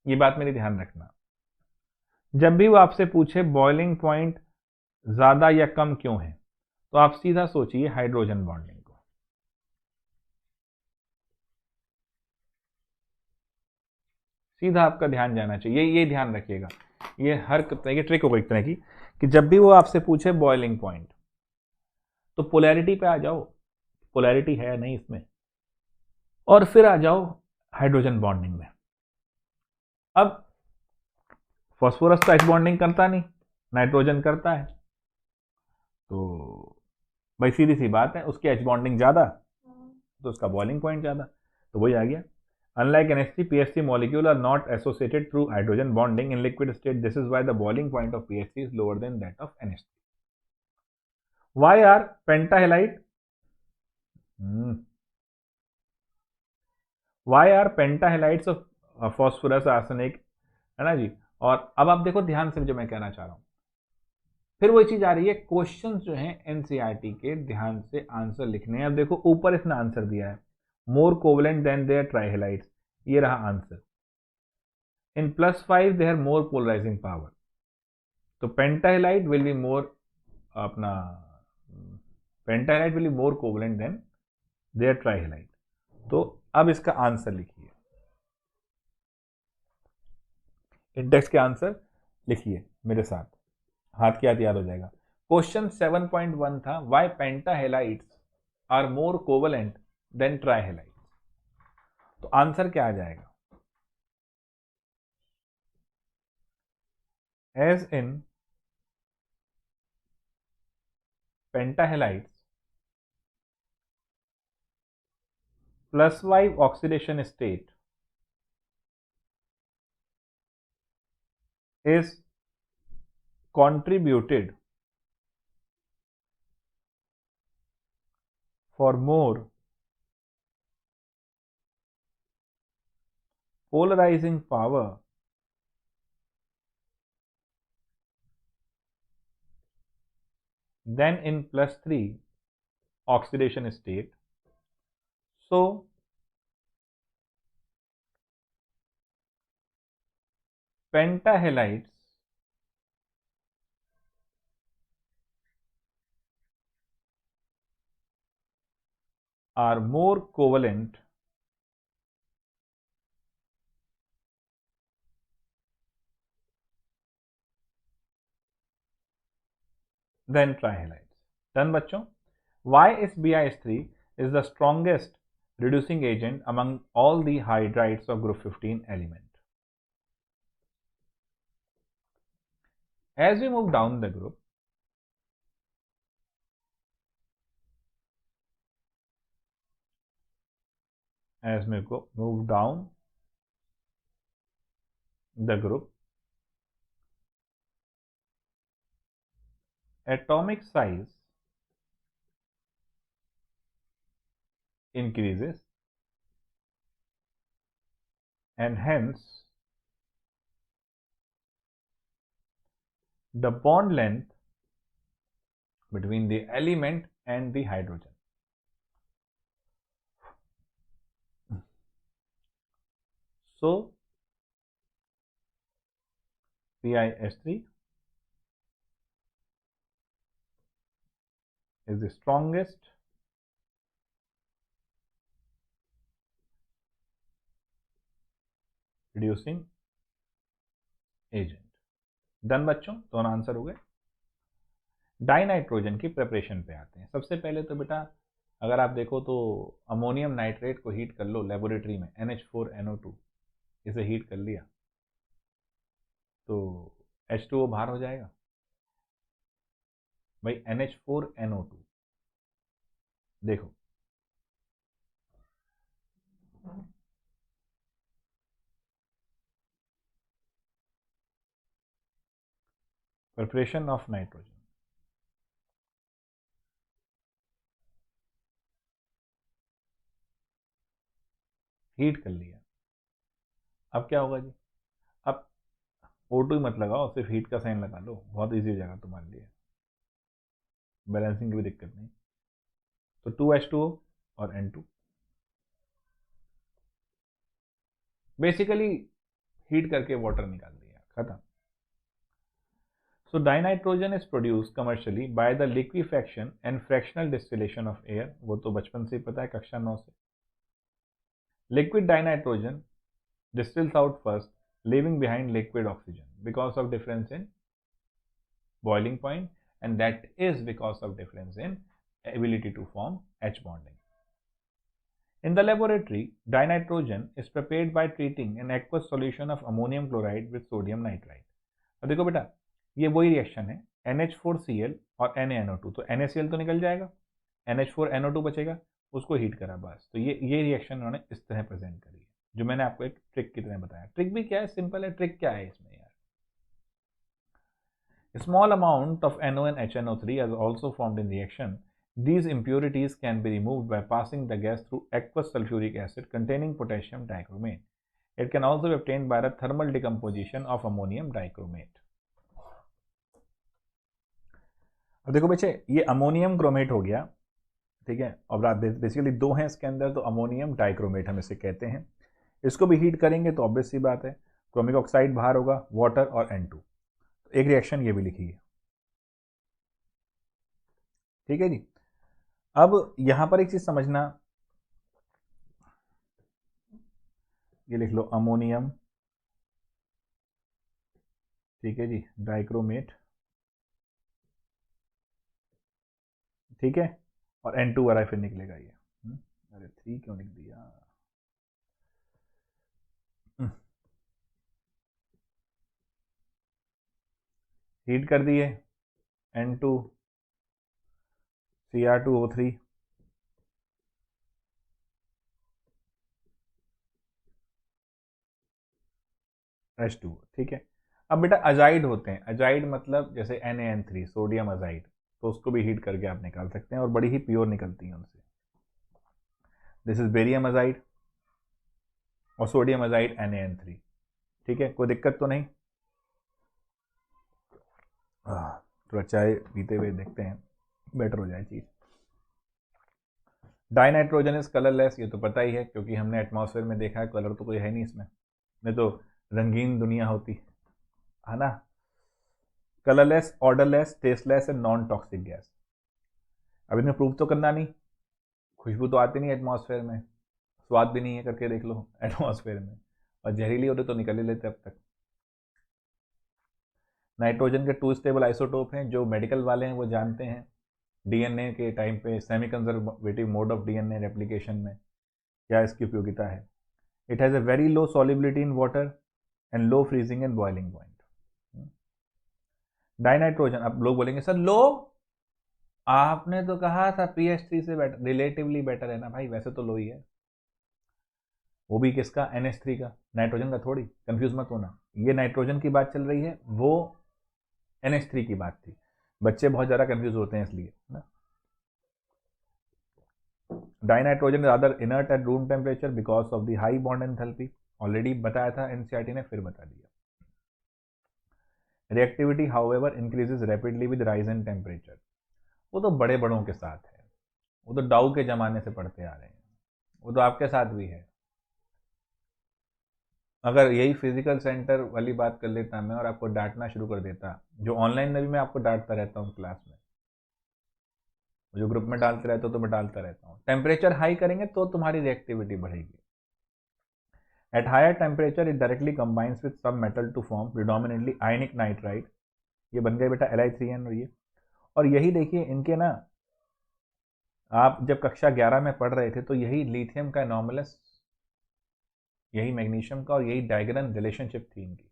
ये बात मेरी ध्यान रखना, जब भी वो आपसे पूछे बॉइलिंग पॉइंट ज्यादा या कम क्यों है, तो आप सीधा सोचिए हाइड्रोजन बॉन्डिंग को। सीधा आपका ध्यान जाना चाहिए, ये ध्यान रखिएगा, ये हर तरह की ट्रिक होगी एक तरह की, कि जब भी वो आपसे पूछे बॉइलिंग पॉइंट, तो पोलैरिटी पे आ जाओ, पोलैरिटी है नहीं इसमें, और फिर आ जाओ हाइड्रोजन बॉन्डिंग में। अब फास्फोरस तो एच बॉन्डिंग करता नहीं, नाइट्रोजन करता है, तो भाई सीधी सी बात है, उसकी एच बॉन्डिंग ज्यादा तो उसका बॉइलिंग पॉइंट ज्यादा, तो वही आ गया। Unlike NH3, PH3 molecule are not associated through hydrogen bonding in liquid state. This is why the boiling point of PH3 is lower than that of NH3. Why are pentahalide? Why are pentahalides of phosphorus, arsenic, है ना जी? और अब आप देखो ध्यान से जो मैं कहना चाह रहा हूं, फिर वही चीज आ रही है, क्वेश्चंस जो हैं एनसीईआरटी के, ध्यान से आंसर लिखने हैं। अब देखो ऊपर इसने आंसर दिया है, more covalent than their trihalides, ये रहा answer. In +5 they have more polarising power, तो पेंटाहेलाइड विल बी मोर, अपना pentahalide will be more covalent than their trihalide. तो अब इसका आंसर लिखिए, इंडेक्स के आंसर लिखिए मेरे साथ, हाथ के हाथ याद हो जाएगा। क्वेश्चन 7.1 था, why pentahalides are more covalent than trihalides. तो आंसर क्या आ जाएगा? As in pentahalides +5 oxidation state is contributed for more polarizing power than in +3 oxidation state. So, pentahalides are more covalent than trihalides. Done बच्चों? Why is BiS3 is the strongest reducing agent among all the hydrides of group 15 element. As we move down the group, as we move down the group, atomic size increases and hence the bond length between the element and the hydrogen. So, BiS3 is the strongest reducing agent. Done बच्चों, दोनों answer हो गए। Dinitrogen की preparation पे आते हैं। सबसे पहले तो बेटा अगर आप देखो तो अमोनियम नाइट्रेट को हीट कर लो लेबोरेटरी में, NH4NO2 इसे हीट कर लिया तो H2O बाहर हो जाएगा भाई, NH4NO2। देखो प्रिपरेशन ऑफ नाइट्रोजन, हीट कर लिया, अब क्या होगा जी? अब O2 मत लगाओ, सिर्फ हीट का साइन लगा लो, बहुत इजी हो जाएगा तुम्हारे लिए, बैलेंसिंग की भी दिक्कत नहीं। तो 2H2O और N2 बेसिकली हीट करके वाटर निकाल दिया, खत्म। So dinitrogen is produced commercially by the liquefaction and fractional distillation of air, वो तो बचपन से ही पता है, कक्षा 9 से। Liquid dinitrogen distills out first, leaving behind liquid oxygen because of difference in boiling point, and that is because of difference in ability to form H bonding. In the laboratory, dinitrogen is prepared by treating an aqueous solution of ammonium chloride with sodium nitrite. अब देखो बेटा, ये वही reaction है, NH4Cl और NaNO2, तो NaCl तो निकल जाएगा, NH4NO2 बचेगा, उसको हीट करा बस। तो ये रिएक्शन उन्होंने इस तरह प्रेजेंट करी है, जो मैंने आपको एक ट्रिक की तरह बताया। ट्रिक भी क्या है, सिंपल है। ट्रिक क्या है इसमें यार, small amount of NO and HNO3 is also formed in reaction. These impurities can be removed by passing the gas through aqueous sulfuric acid containing potassium dichromate. It can also be obtained by the thermal decomposition of ammonium dichromate. अब देखो बच्चे, ये ammonium chromate हो गया, ठीक है, और basically दो हैं इसके अंदर, तो अमोनियम डाइक्रोमेट हम इसे कहते हैं। इसको भी हीट करेंगे तो ऑब्वियस सी बात है, क्रोमिक ऑक्साइड बाहर होगा, वाटर और N2। तो एक रिएक्शन ये भी लिखी है, ठीक है जी। अब यहां पर एक चीज समझना, ये लिख लो अमोनियम, ठीक है जी, डाइक्रोमेट, ठीक है, और N2 वाला फिर निकलेगा ये। अरे 3 क्यों लिख दिया? हीट कर दिए N2 Cr2O3 H2, ठीक है। अब बेटा अजाइड होते हैं, अजाइड मतलब जैसे NaN3 सोडियम अजाइड, तो उसको भी हीट करके आप निकाल सकते हैं और बड़ी ही प्योर निकलती है उनसे। दिस इज बेरियम अजाइड और सोडियम अजाइड NaN3, ठीक है, कोई दिक्कत तो नहीं। थोड़ा चाय पीते हुए देखते हैं, बेटर हो जाए चीज़। डाइनाइट्रोजन इज कलरलेस, ये तो पता ही है क्योंकि हमने एटमॉस्फेयर में देखा है, कलर तो कोई है नहीं इसमें, नहीं तो रंगीन दुनिया होती है ना। Colourless, odourless, tasteless and non toxic gas. अब इन्हें प्रूव तो करना नहीं, खुशबू तो आती नहीं एटमॉस्फेयर में, स्वाद भी नहीं है, करके देख लो एटमॉस्फेयर में, और जहरीली होते तो निकल ही लेते अब तक। नाइट्रोजन के 2 स्टेबल आइसोटोप हैं, जो मेडिकल वाले हैं वो जानते हैं। डीएनए के टाइम पे semi conservative mode of DNA replication में क्या इसकी उपयोगिता है। It has a very low solubility in water and low freezing and boiling point. Dinitrogen, अब लोग बोलेंगे सर लो, आपने तो कहा था pH3 से बेटर, रिलेटिवली बेटर है ना भाई, वैसे तो लो ही है। वो भी किसका, NH3 का, नाइट्रोजन का थोड़ी, कंफ्यूज मत होना। ये नाइट्रोजन की बात चल रही है, वो NH3 की बात थी। बच्चे बहुत ज़्यादा कंफ्यूज होते हैं इसलिए ना। Dinitrogen is other inert at room temperature because of the high bond enthalpy, already बताया था एनसीईआरटी ने, फिर बता दिया। Reactivity however increases rapidly with rise in temperature, वो तो बड़े बड़ों के साथ है, वो तो डाउ के ज़माने से पढ़ते आ रहे हैं, वो तो आपके साथ भी है। अगर यही फिजिकल सेंटर वाली बात कर लेता मैं और आपको डांटना शुरू कर देता, जो ऑनलाइन में भी मैं आपको डांटता रहता हूँ क्लास में, जो ग्रुप में डालते रहते हो तो मैं डालता रहता हूँ, टेम्परेचर हाई करेंगे तो तुम्हारी रिएक्टिविटी बढ़ेगी। At higher temperature it directly combines with some metal to form predominantly ionic nitride, ये बन गए बेटा Li3n। और यही देखिए इनके ना, आप जब कक्षा 11 में पढ़ रहे थे तो यही लिथियम का एनॉमलस, यही मैग्नीशियम का, और यही डायगोनल रिलेशनशिप थी इनकी,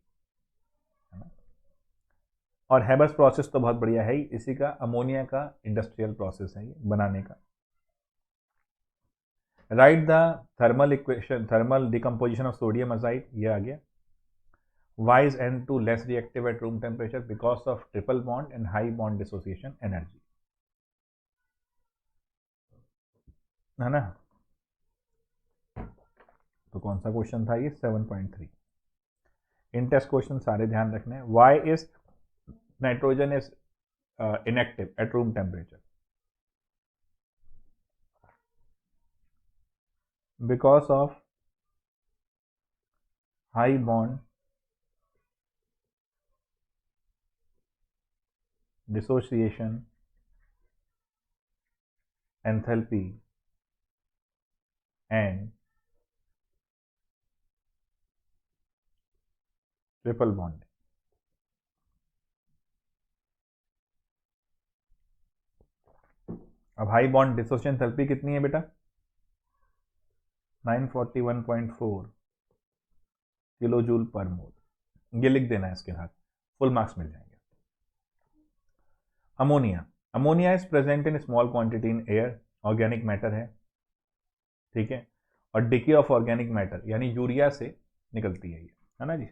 है ना। और हैबर्स प्रोसेस तो बहुत बढ़िया है ही, इसी का अमोनिया का इंडस्ट्रियल प्रोसेस है ये बनाने का। Right the thermal equation, thermal decomposition of sodium azide, ये आ गया। Why is N2 less reactive at room temperature? Because of triple bond and high bond dissociation energy, है ना। तो कौन सा क्वेश्चन था ये, 7.3। इन टेस्ट क्वेश्चन सारे ध्यान रखने। Why is nitrogen is inactive at room temperature? Because of high bond dissociation enthalpy and triple bond. अब हाई बॉन्ड डिसोसिएशन एंथैल्पी कितनी है बेटा, 941.4 किलो जूल पर मोल, ये लिख देना है इसके साथ, फुल मार्क्स मिल जाएंगे। Ammonia, ammonia is present in small quantity in air, organic matter है, ठीक है, और डिके ऑफ ऑर्गेनिक मैटर यानी यूरिया से निकलती है ये, है ना जी।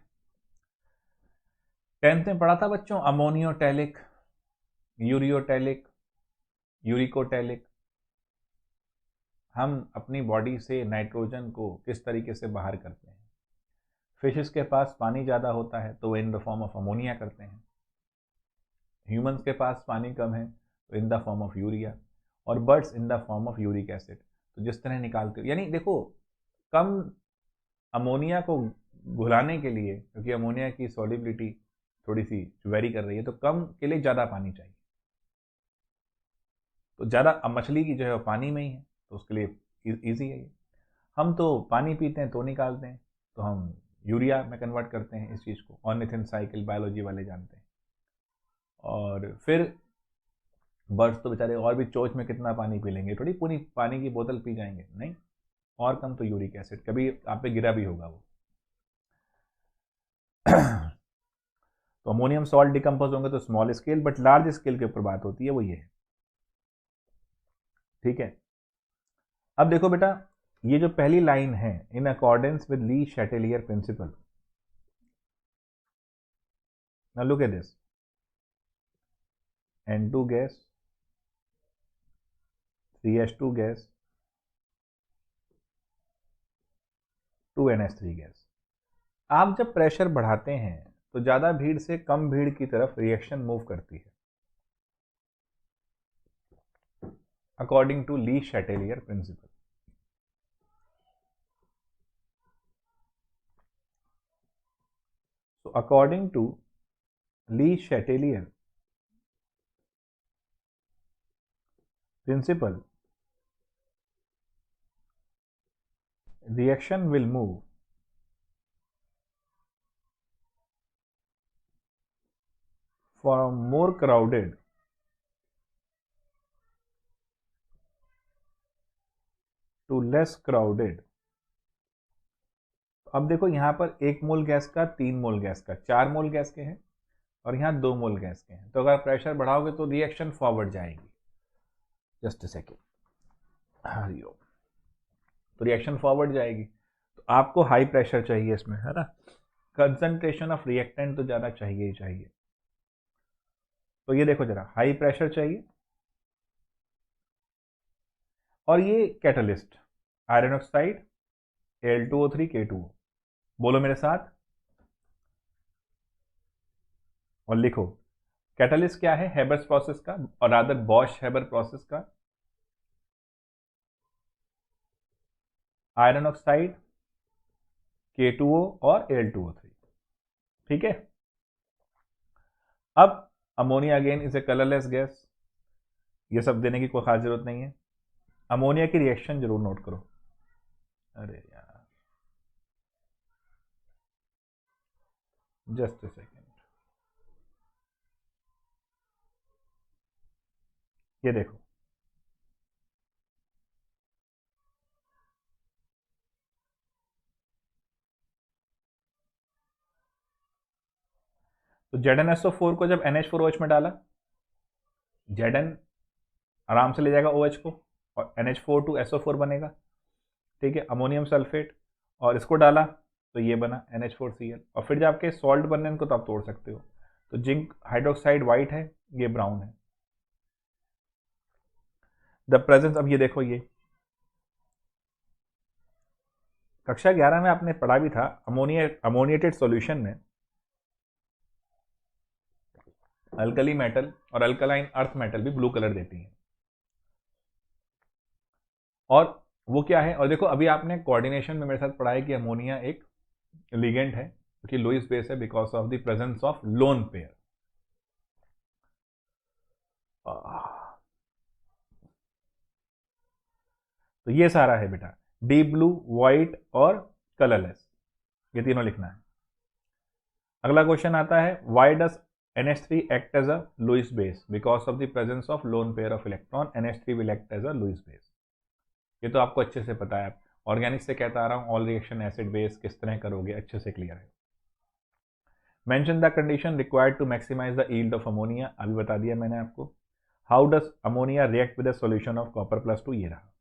10th में पढ़ा था बच्चों, अमोनियोटैलिक, यूरियोटैलिक, यूरिकोटैलिक। हम अपनी बॉडी से नाइट्रोजन को किस तरीके से बाहर करते हैं। फिशेस के पास पानी ज़्यादा होता है तो वो in the form of ammonia करते हैं, ह्यूमंस के पास पानी कम है तो in the form of urea, और birds in the form of uric acid. तो जिस तरह निकालते हो, यानी देखो कम अमोनिया को घुलाने के लिए, क्योंकि अमोनिया की सॉल्युबिलिटी थोड़ी सी वेरी कर रही है, तो कम के लिए ज़्यादा पानी चाहिए, तो ज़्यादा मछली की जो है पानी में ही है, तो उसके लिए ईजी है ये। हम तो पानी पीते हैं तो निकालते हैं, तो हम यूरिया में कन्वर्ट करते हैं इस चीज़ को, ऑर्निथिन साइकिल बायोलॉजी वाले जानते हैं। और फिर बर्ड्स तो बेचारे और भी चोच में कितना पानी पी लेंगे, थोड़ी पूरी पानी की बोतल पी जाएंगे, नहीं, और कम तो यूरिक एसिड, कभी आप पे गिरा भी होगा वो। तो अमोनियम सॉल्ट डिकम्पोज होंगे तो small scale, but large scale के ऊपर बात होती है वो ये है। ठीक है, अब देखो बेटा, ये जो पहली लाइन है, in accordance with Le Chatelier principle, now look at this, N2 gas, 3H2 gas, 2NH3 gas. आप जब प्रेशर बढ़ाते हैं तो ज्यादा भीड़ से कम भीड़ की तरफ रिएक्शन मूव करती है, according to Le Chatelier principle. So according to Lee Chatelier principle, reaction will move from more crowded to less crowded। अब देखो यहां पर 1 मोल गैस का, 3 मोल गैस का, 4 मोल गैस के हैं और यहां 2 मोल गैस के हैं, तो अगर प्रेशर बढ़ाओगे तो रिएक्शन फॉरवर्ड जाएगी। जस्ट अ सेकेंड, हरिओम, तो रिएक्शन फॉरवर्ड जाएगी। तो आपको हाई प्रेशर चाहिए इसमें, है ना, कंसंट्रेशन ऑफ रिएक्टेंट तो ज्यादा चाहिए ही चाहिए। तो ये देखो जरा, हाई प्रेशर चाहिए और ये catalyst iron oxide Al2O3 K2O, बोलो मेरे साथ और लिखो। कैटलिस्ट क्या है? हेबर्स प्रोसेस का, और रादर बॉश हेबर प्रोसेस का, आयरन ऑक्साइड K2O और Al2O3। ठीक है, अब ammonia again is a colourless gas, ये सब देने की कोई खास जरूरत नहीं है। अमोनिया की रिएक्शन जरूर नोट करो। अरे यार, जस्ट अ सेकेंड, ये देखो, तो ZnSO4 को जब NH4OH में डाला, Zn आराम से ले जाएगा OH को और NH4 बनेगा। ठीक है, अमोनियम सल्फेट, और इसको डाला तो ये बना NH4Cl, और फिर जब आपके सॉल्ट बनने इनको तो आप तोड़ सकते हो। तो जिंक हाइड्रोक्साइड वाइट है, ये ब्राउन है। द प्रेजेंस, अब ये देखो, ये कक्षा 11 में आपने पढ़ा भी था, अमोनिएटेड सॉल्यूशन में अल्कली मेटल और अल्कलाइन अर्थ मेटल भी ब्लू कलर देती हैं। और वो क्या है, और देखो अभी आपने कोऑर्डिनेशन में मेरे साथ पढ़ा है कि अमोनिया एक लिगेंड है क्योंकि लुईस बेस है because of the presence of lone pair. तो ये सारा है बेटा, डीप ब्लू, व्हाइट और कलरलेस, ये तीनों लिखना है। अगला क्वेश्चन आता है, why does NH3 act as a Lewis base? Because of the presence of lone pair of electron, NH3 will act as a Lewis base। ये तो आपको अच्छे से पता है, ऑर्गेनिक से कहता आ रहा हूं, ऑल रिएक्शन एसिड बेस किस तरह करोगे, अच्छे से क्लियर है। Mention the condition required to maximize the yield of ammonia, अभी बता दिया मैंने आपको। How does ammonia react with the solution of copper, ये रहा,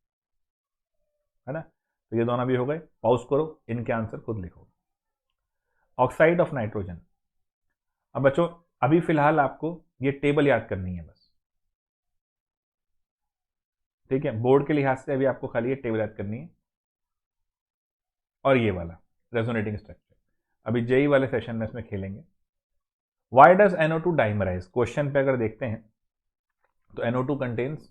है ना। तो ये दोनों भी हो गए, पॉज करो, इनके आंसर खुद लिखो। ऑक्साइड ऑफ नाइट्रोजन, अब बच्चों अभी फिलहाल आपको ये टेबल याद करनी है बस, ठीक है, बोर्ड के लिहाज से अभी आपको खाली ये टेबल याद करनी है। और ये वाला रेजोनेटिंग स्ट्रक्चर अभी जेई वाले सेशन में इसमें खेलेंगे। Why does NO2 dimerise, question पे अगर देखते हैं तो NO2 contains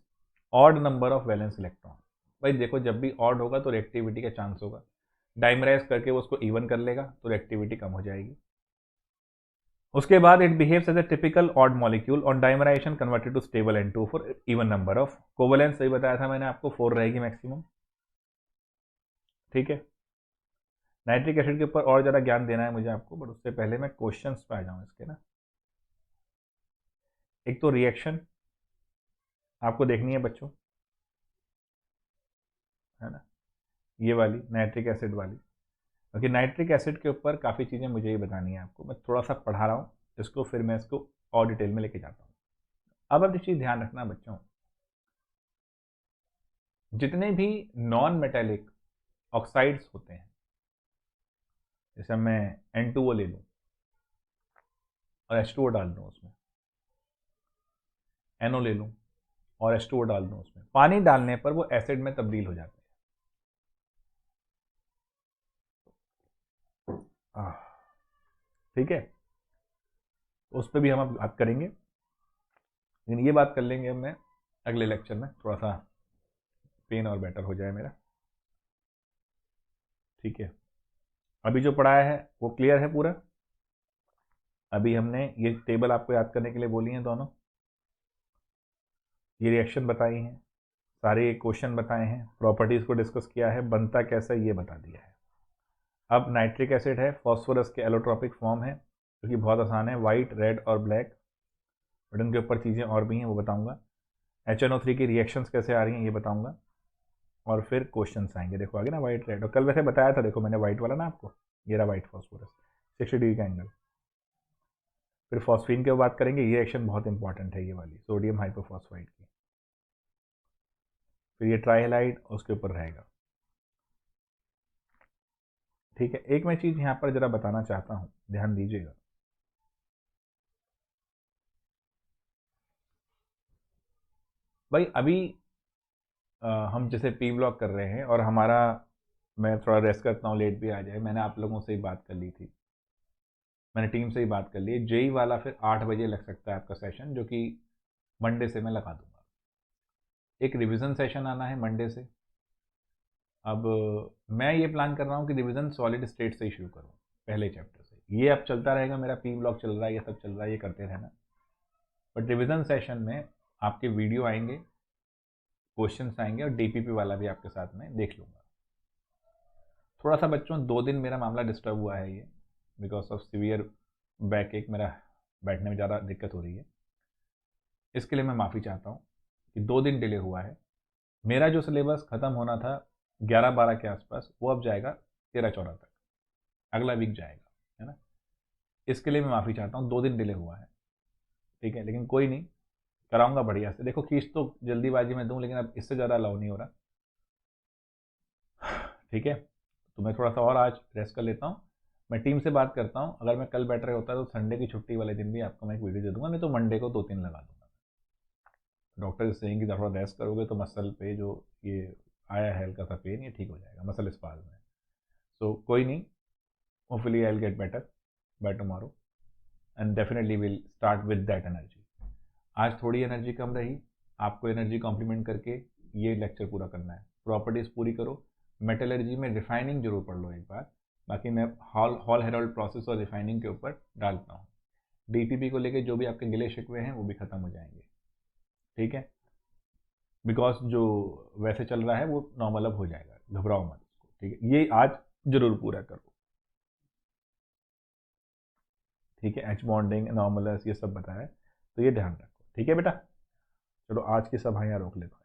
odd number of valence electron. भाई देखो, जब भी ऑड होगा तो रिएक्टिविटी का चांस होगा, डाइमराइज करके वो उसको इवन कर लेगा तो रिएक्टिविटी कम हो जाएगी। उसके बाद it behaves as a typical odd molecule on dimerization converted to stable N2 for even number of covalence, सही बताया था मैंने आपको, 4 रहेगी मैक्सिमम। ठीक है, नाइट्रिक एसिड के ऊपर और ज़्यादा ज्ञान देना है मुझे आपको, बट उससे पहले मैं क्वेश्चंस पे आ जाऊँ इसके ना। एक तो रिएक्शन आपको देखनी है बच्चों, है ना, ये वाली नाइट्रिक एसिड वाली, क्योंकि नाइट्रिक एसिड के ऊपर काफ़ी चीज़ें मुझे ही बतानी है आपको, मैं थोड़ा सा पढ़ा रहा हूँ इसको फिर मैं इसको और डिटेल में लेके जाता हूँ। अब एक चीज़ ध्यान रखना बच्चों, जितने भी नॉन मेटेलिक ऑक्साइड्स होते हैं, जैसे मैं N2O ले लूँ और H2O डाल दूँ उसमें, NO ले लूँ और H2O डाल दूँ उसमें, पानी डालने पर वो एसिड में तब्दील हो जाते हैं। ठीक है, उस पर भी हम अब बात करेंगे, लेकिन ये बात कर लेंगे अब मैं अगले लेक्चर में, थोड़ा सा पेन और बेटर हो जाए मेरा। ठीक है, अभी जो पढ़ाया है वो क्लियर है पूरा। अभी हमने ये टेबल आपको याद करने के लिए बोली हैं दोनों, ये रिएक्शन बताई हैं, सारे क्वेश्चन बताए हैं, प्रॉपर्टीज़ को डिस्कस किया है, बनता कैसा ये बता दिया है। अब नाइट्रिक एसिड है, फॉस्फोरस के एलोट्रॉपिक फॉर्म है, जो कि बहुत आसान है, वाइट, रेड और ब्लैक, बट उनके ऊपर चीज़ें और भी हैं वो बताऊंगा। HNO3 की रिएक्शंस कैसे आ रही हैं ये बताऊंगा, और फिर क्वेश्चंस आएंगे। देखो आगे ना वाइट, रेड, और कल वैसे बताया था, देखो मैंने वाइट वाला ना आपको, ये रहा वाइट फॉस्फोरस, 60 डिग्री का एंगल। फिर फॉस्फीन की बात करेंगे, ये रिएक्शन बहुत इंपॉर्टेंट है, ये वाली सोडियम हाइपोफॉस्फाइड की। फिर ये ट्राइहेलाइड उसके ऊपर रहेगा। ठीक है, एक मैं चीज़ यहाँ पर ज़रा बताना चाहता हूँ, ध्यान दीजिएगा। भाई अभी हम जैसे पी ब्लॉक कर रहे हैं और हमारा, मैं थोड़ा रेस्ट करता हूँ, लेट भी आ जाए, मैंने आप लोगों से ही बात कर ली थी, मैंने टीम से ही बात कर ली है, जेई वाला फिर 8 बजे लग सकता है आपका सेशन, जो कि मंडे से मैं लगा दूंगा। एक रिवीजन सेशन आना है मंडे से। अब मैं ये प्लान कर रहा हूँ कि रिवीजन सॉलिड स्टेट से ही शुरू करूँ, पहले चैप्टर से। ये अब चलता रहेगा, मेरा पी ब्लॉक चल रहा है, ये सब चल रहा है, ये करते रहना। बट रिवीजन सेशन में आपके वीडियो आएंगे, क्वेश्चंस आएंगे, और डीपीपी वाला भी आपके साथ में देख लूँगा। थोड़ा सा बच्चों 2 दिन मेरा मामला डिस्टर्ब हुआ है ये, बिकॉज ऑफ सीवियर बैक एक, मेरा बैठने में ज़्यादा दिक्कत हो रही है, इसके लिए मैं माफ़ी चाहता हूँ कि 2 दिन डिले हुआ है। मेरा जो सिलेबस ख़त्म होना था 11-12 के आसपास, वो अब जाएगा 13-14 तक, अगला वीक जाएगा, है ना। इसके लिए मैं माफ़ी चाहता हूँ, 2 दिन डिले हुआ है। ठीक है, लेकिन कोई नहीं, कराऊंगा बढ़िया से। देखो फीस तो जल्दीबाजी में दूँ, लेकिन अब इससे ज़्यादा अलाउ नहीं हो रहा। ठीक है, तो मैं थोड़ा सा और आज रेस्ट कर लेता हूँ, मैं टीम से बात करता हूँ। अगर मैं कल बैटर होता है तो संडे की छुट्टी वाले दिन भी आपको मैं एक वीडियो दे दूंगा, नहीं तो मंडे को 2-3 लगा दूंगा। डॉक्टर इस कि थोड़ा रेस्ट करोगे तो मसल पे जो ये आया है हल्का सा पेन, ये ठीक हो जाएगा, मसल स्पाज़म में। सो कोई नहीं, hopefully I will get better by tomorrow, and definitely will start with that energy. आज थोड़ी एनर्जी कम रही, आपको एनर्जी कॉम्प्लीमेंट करके ये लेक्चर पूरा करना है। प्रॉपर्टीज़ पूरी करो, मेटलर्जी में रिफाइनिंग जरूर पढ़ लो एक बार, बाकी मैं हॉल हेरोल्ड प्रोसेस और रिफाइनिंग के ऊपर डालता हूँ। डीपीपी को लेके जो भी आपके गिले शिकवे हैं वो भी खत्म हो जाएंगे। ठीक है, बिकॉज जो वैसे चल रहा है वो नॉर्मल अब हो जाएगा, घबराओ मत उसको। ठीक है, ये आज जरूर पूरा करो। ठीक है, एच बॉन्डिंग, नॉर्मलस, ये सब बताया, तो ये ध्यान रखो। ठीक है बेटा, चलो आज की सभा यहाँ रोक लेता हूँ।